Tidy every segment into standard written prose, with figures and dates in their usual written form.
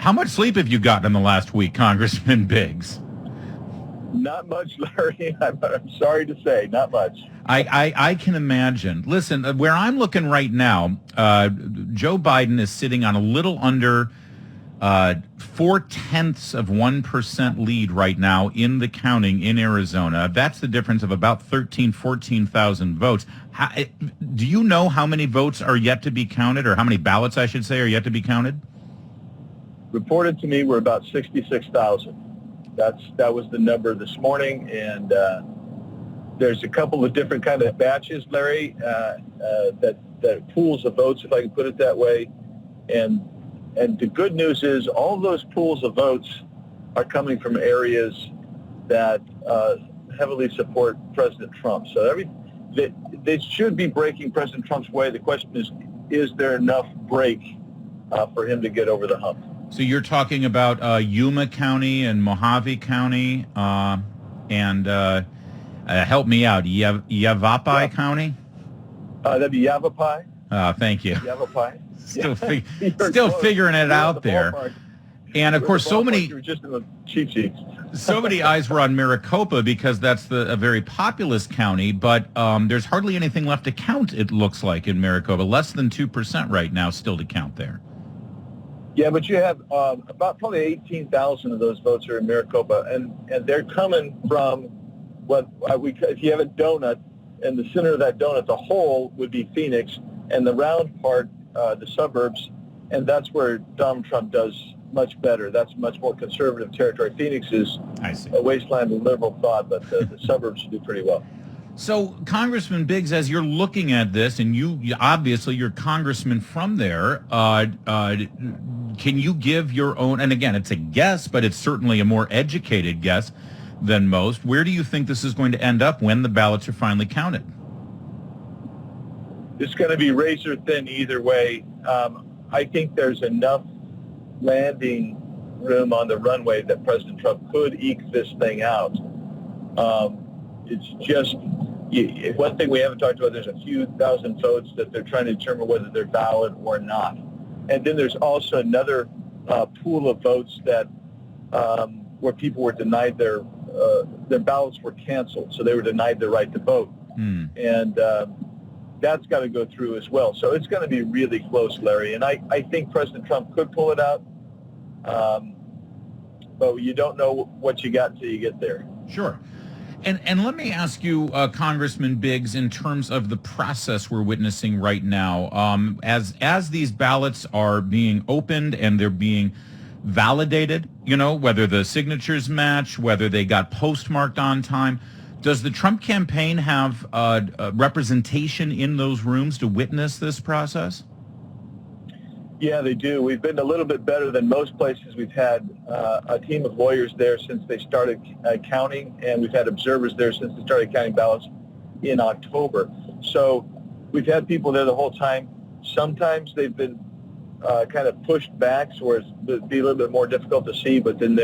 How much sleep have you gotten in the last week, Congressman Biggs? Not much, Larry. I'm sorry to say, not much. I can imagine. Listen, where I'm looking right now, Joe Biden is sitting on a little under 0.4% lead right now in the counting in Arizona. That's the difference of about 14,000 votes. Do you know how many votes are yet to be counted, or how many ballots, I should say, are yet to be counted? Reported to me we're about 66,000. That was the number this morning, and there's a couple of different kind of batches, Larry, that pools of votes, if I can put it that way. And the good news is all those pools of votes are coming from areas that heavily support President Trump. So they should be breaking President Trump's way. The question is there enough break for him to get over the hump? So you're talking about Yuma County and Mojave County and help me out, Yavapai County? That'd be Yavapai. Thank you. Yavapai. Still figuring it out there. Ballpark. And of course, so many You're just in the cheat sheets. so many eyes were on Maricopa because that's a very populous county, but there's hardly anything left to count, it looks like, in Maricopa. Less than 2% right now still to count there. Yeah, but you have about probably 18,000 of those votes are in Maricopa, and they're coming from if you have a donut, and the center of that donut, the hole would be Phoenix, and the round part, the suburbs, and that's where Donald Trump does much better. That's much more conservative territory. Phoenix is a wasteland of liberal thought, but the suburbs do pretty well. So, Congressman Biggs, as you're looking at this, and you obviously you're congressman from there, can you give your own, and again, it's a guess, but it's certainly a more educated guess than most. Where do you think this is going to end up when the ballots are finally counted? It's going to be razor thin either way. I think there's enough landing room on the runway that President Trump could eke this thing out. It's just one thing we haven't talked about. There's a few thousand votes that they're trying to determine whether they're valid or not, and then there's also another pool of votes that where people were denied their ballots were canceled, so they were denied the right to vote, and that's got to go through as well. So it's going to be really close, Larry, and I think President Trump could pull it out, but you don't know what you got until you get there. Sure. And let me ask you, Congressman Biggs, in terms of the process we're witnessing right now, as these ballots are being opened and they're being validated, whether the signatures match, whether they got postmarked on time, does the Trump campaign have representation in those rooms to witness this process? Yeah, they do. We've been a little bit better than most places. We've had a team of lawyers there since they started counting, and we've had observers there since they started counting ballots in October. So we've had people there the whole time. Sometimes they've been kind of pushed back, so it'd be a little bit more difficult to see, but then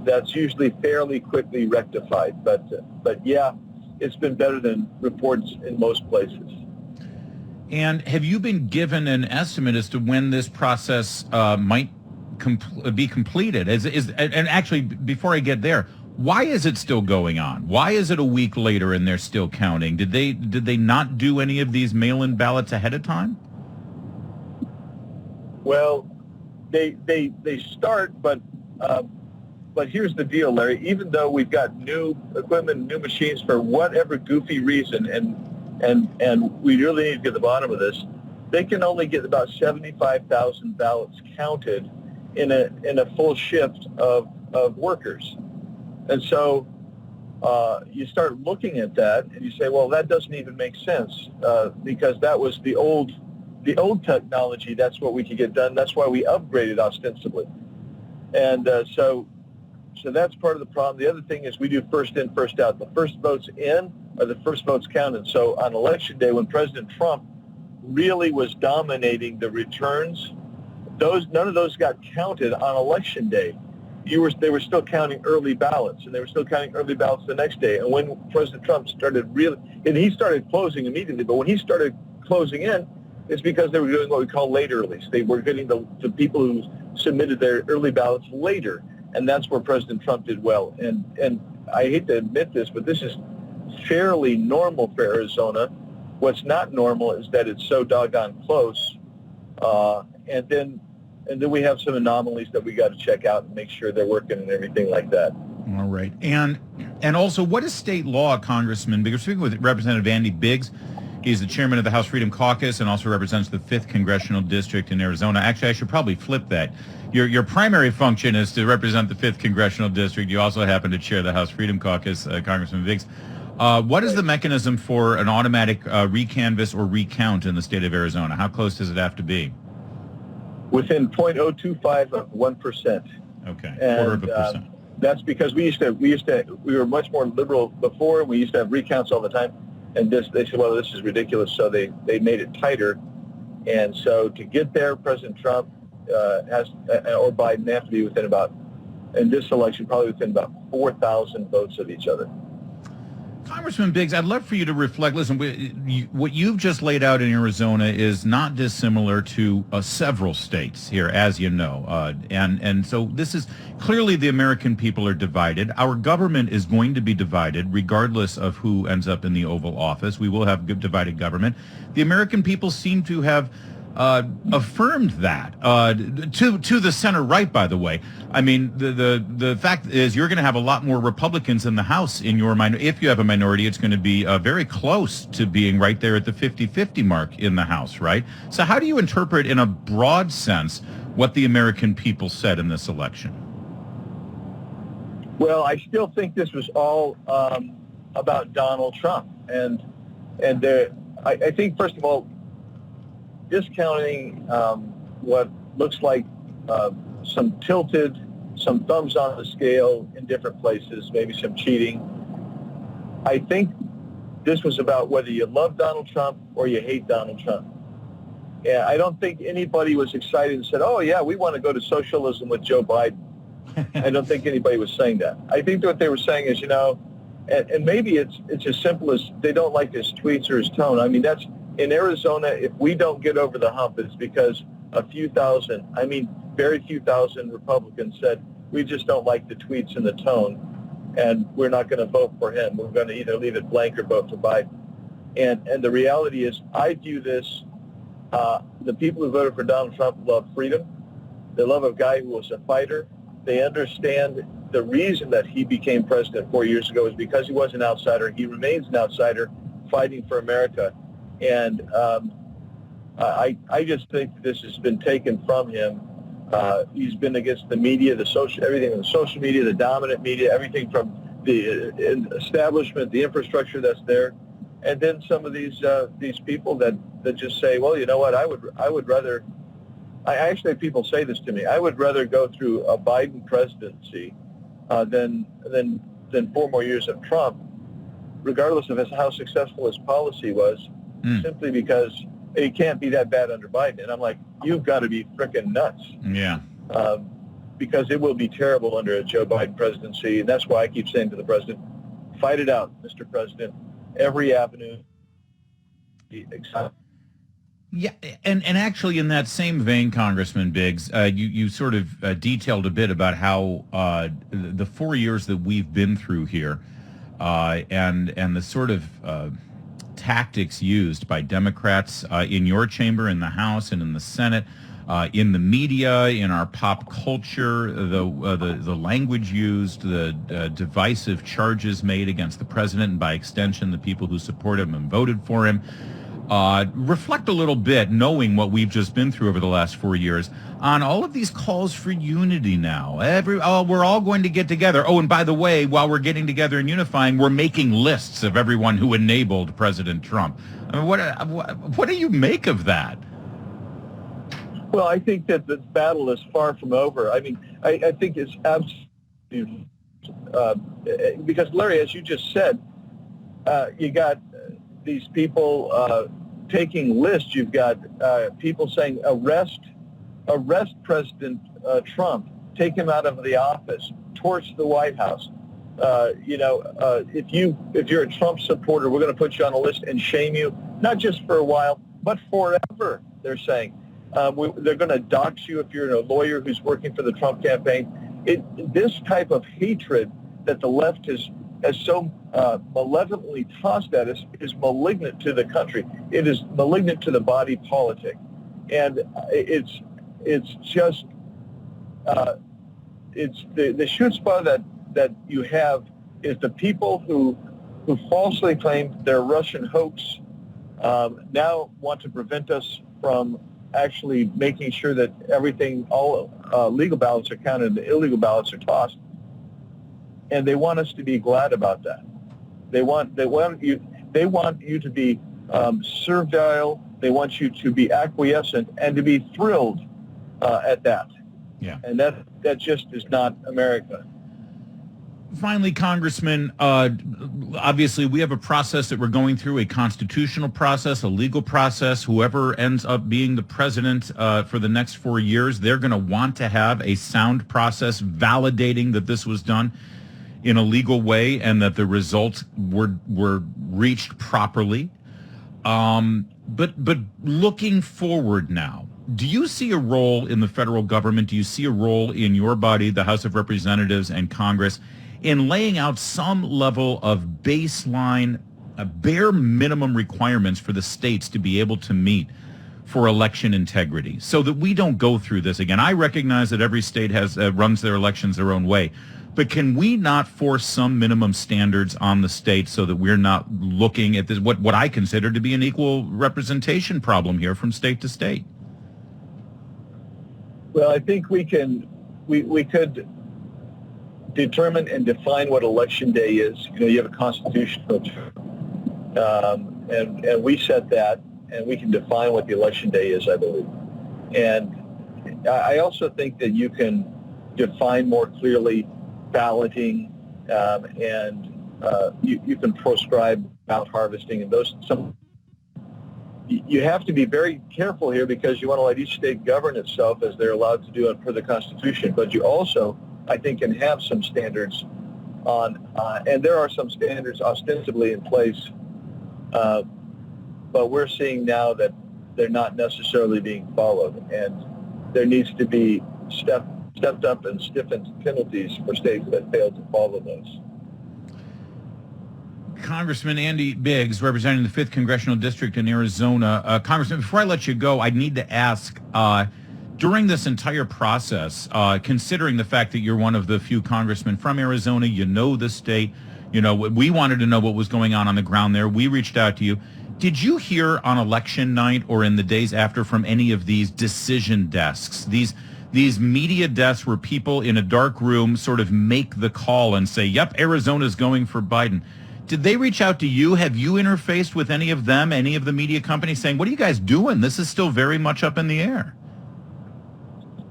that's usually fairly quickly rectified. But yeah, it's been better than reports in most places. And have you been given an estimate as to when this process might be completed? And actually, before I get there, why is it still going on? Why is it a week later and they're still counting? Did they not do any of these mail-in ballots ahead of time? Well, they start, but here's the deal, Larry. Even though we've got new equipment, new machines, for whatever goofy reason, and we really need to get to the bottom of this, they can only get about 75,000 ballots counted in a full shift of workers. And so you start looking at that and you say, well, that doesn't even make sense because that was the old technology. That's what we could get done. That's why we upgraded ostensibly. And so that's part of the problem. The other thing is we do first in, first out. The first votes in are the first votes counted. So on Election Day, when President Trump really was dominating the returns, none of those got counted on Election Day. They were still counting early ballots, and they were still counting early ballots the next day. And when President Trump started he started closing immediately, but when he started closing in, it's because they were doing what we call late earlies. They were getting the people who submitted their early ballots later, and that's where President Trump did well. And I hate to admit this, but this is fairly normal for Arizona. What's not normal is that it's so doggone close, and then we have some anomalies that we got to check out and make sure they're working and everything like that. All right. And also, what is state law, Congressman? Because we're speaking with Representative Andy Biggs. He's the chairman of the House Freedom Caucus and also represents the 5th Congressional District in Arizona. Actually, I should probably flip that. Your primary function is to represent the 5th Congressional District. You also happen to chair the House Freedom Caucus, Congressman Biggs. What is the mechanism for an automatic recanvass or recount in the state of Arizona? How close does it have to be? Within 0.025 of 1%. Okay, and, quarter of a percent. That's because we were much more liberal before, and we used to have recounts all the time. And they said, well, this is ridiculous, so they made it tighter. And so to get there, President Trump or Biden have to be within about, in this election, probably within about 4,000 votes of each other. Congressman Biggs, I'd love for you to reflect. Listen, what you've just laid out in Arizona is not dissimilar to several states here, as you know. And so this is clearly the American people are divided. Our government is going to be divided regardless of who ends up in the Oval Office. We will have divided government. The American people seem to have affirmed that to the center right, by the way. I mean, the fact is you're going to have a lot more Republicans in the House in your minority. If you have a minority, it's going to be very close to being right there at the 50-50 mark in the House, right? So how do you interpret in a broad sense what the American people said in this election? Well, I still think this was all about Donald Trump. And I think, first of all, discounting what looks like some tilted, some thumbs on the scale in different places, maybe some cheating. I think this was about whether you love Donald Trump or you hate Donald Trump. Yeah, I don't think anybody was excited and said, oh, yeah, we want to go to socialism with Joe Biden. I don't think anybody was saying that. I think what they were saying is, and maybe it's as simple as they don't like his tweets or his tone. I mean, that's in Arizona, if we don't get over the hump, it's because very few thousand Republicans said, we just don't like the tweets and the tone, and we're not going to vote for him. We're going to either leave it blank or vote for Biden. And the reality is, I view this, the people who voted for Donald Trump love freedom. They love a guy who was a fighter. They understand the reason that he became president 4 years ago is because he was an outsider. He remains an outsider fighting for America. And I just think this has been taken from him. He's been against the media, everything in the social media, the dominant media, everything from the establishment, the infrastructure that's there, and then some of these people that just say, well, you know what, I would rather. I actually have people say this to me. I would rather go through a Biden presidency than 4 more years of Trump, regardless of how successful his policy was. Simply because it can't be that bad under Biden. And I'm like, you've got to be freaking nuts. Yeah. Because it will be terrible under a Joe Biden presidency. And that's why I keep saying to the president, fight it out, Mr. President. Every avenue. Yeah, and actually in that same vein, Congressman Biggs, you sort of detailed a bit about how the 4 years that we've been through here and the sort of tactics used by Democrats in your chamber, in the House, and in the Senate, in the media, in our pop culture, the language used, the divisive charges made against the president, and by extension, the people who support him and voted for him. Reflect a little bit, knowing what we've just been through over the last 4 years, on all of these calls for unity now. We're all going to get together. Oh, and by the way, while we're getting together and unifying, we're making lists of everyone who enabled President Trump. I mean, what do you make of that? Well, I think that the battle is far from over. I mean, I think it's absolutely because, Larry, as you just said, you got these people taking lists. You've got people saying arrest President Trump, take him out of the office, torch the White House. If you're a Trump supporter, we're going to put you on a list and shame you, not just for a while, but forever. They're saying They're going to dox you if you're a lawyer who's working for the Trump campaign. This type of hatred that the left has so malevolently tossed at us is malignant to the country. It is malignant to the body politic, and it's just it's the chutzpah that you have is the people who falsely claim they're Russian hoax now want to prevent us from actually making sure that all legal ballots are counted and the illegal ballots are tossed. And they want us to be glad about that. They want you to be servile. They want you to be acquiescent and to be thrilled at that. Yeah. And that just is not America. Finally, Congressman, obviously we have a process that we're going through, a constitutional process, a legal process. Whoever ends up being the president for the next 4 years, they're going to want to have a sound process validating that this was done in a legal way and that the results were reached properly. But looking forward now, do you see a role in the federal government? Do you see a role in your body, the House of Representatives and Congress, in laying out some level of baseline, bare minimum requirements for the states to be able to meet for election integrity so that we don't go through this again? I recognize that every state runs their elections their own way, but can we not force some minimum standards on the states so that we're not looking at this, what I consider to be an equal representation problem here from state to state? Well, I think we could determine and define what election day is. You have a constitutional term, and we set that, and we can define what the election day is, I believe. And I also think that you can define more clearly balloting, and you can proscribe ballot harvesting and you have to be very careful here because you want to let each state govern itself as they're allowed to do it per the Constitution. But you also, I think, can have some standards on, and there are some standards ostensibly in place, but we're seeing now that they're not necessarily being followed, and there needs to be stepped up and stiffened penalties for states that fail to follow those. Congressman Andy Biggs, representing the 5th Congressional District in Arizona. Congressman, before I let you go, I need to ask, during this entire process, considering the fact that you're one of the few congressmen from Arizona, you know the state, we wanted to know what was going on the ground there. We reached out to you. Did you hear on election night or in the days after from any of these decision desks, these media desks where people in a dark room sort of make the call and say, yep, Arizona's going for Biden? Did they reach out to you? Have you interfaced with any of them, any of the media companies saying, what are you guys doing? This is still very much up in the air.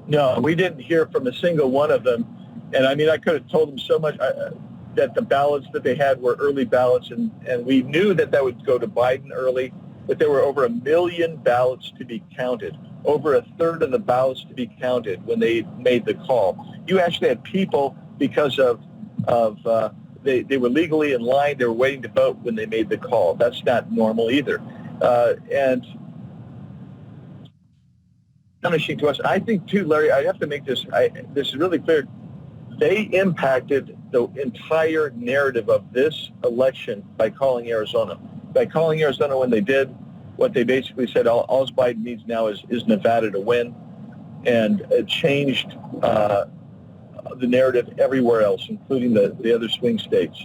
No, we didn't hear from a single one of them. And I mean, I could have told them so much that the ballots that they had were early ballots, and we knew that would go to Biden early, but there were over 1 million ballots to be counted, over a third of the ballots to be counted when they made the call. You actually had people, because they were legally in line, they were waiting to vote when they made the call. That's not normal either. And punishing to us. I think, too, Larry, I have to make this is really clear. They impacted the entire narrative of this election by calling Arizona. By calling Arizona when they did, what they basically said, all Biden needs now is Nevada to win. And it changed the narrative everywhere else, including the other swing states.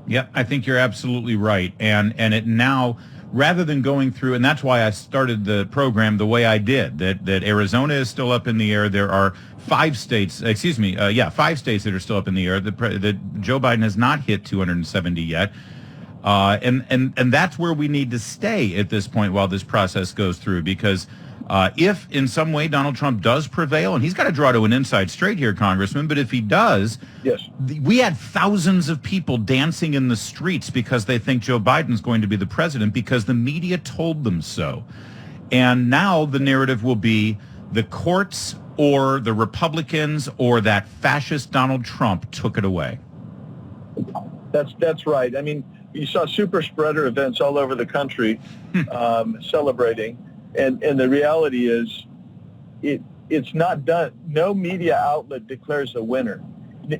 Yeah, I think you're absolutely right. And it now, rather than going through, and that's why I started the program the way I did, that Arizona is still up in the air. There are 5 states, 5 states that are still up in the air. That Joe Biden has not hit 270 yet. And that's where we need to stay at this point while this process goes through, because if in some way Donald Trump does prevail, and he's got to draw to an inside straight here, Congressman, but if he does, yes, we had thousands of people dancing in the streets because they think Joe Biden's going to be the president because the media told them so. And now the narrative will be the courts or the Republicans or that fascist Donald Trump took it away. That's right. I mean, you saw super spreader events all over the country celebrating. And the reality is, it's not done. No media outlet declares a winner.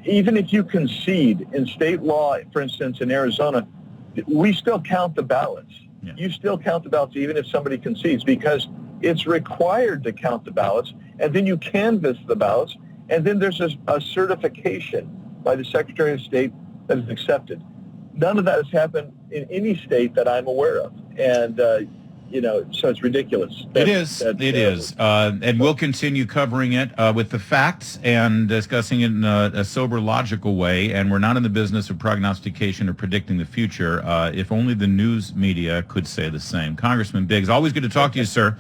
Even if you concede in state law, for instance, in Arizona, we still count the ballots. Yeah. You still count the ballots even if somebody concedes, because it's required to count the ballots, and then you canvass the ballots, and then there's a certification by the Secretary of State that is accepted. None of that has happened in any state that I'm aware of, and so it's ridiculous. It is. And we'll continue covering it with the facts and discussing it in a sober, logical way. And we're not in the business of prognostication or predicting the future. If only the news media could say the same. Congressman Biggs, always good to talk to you, sir.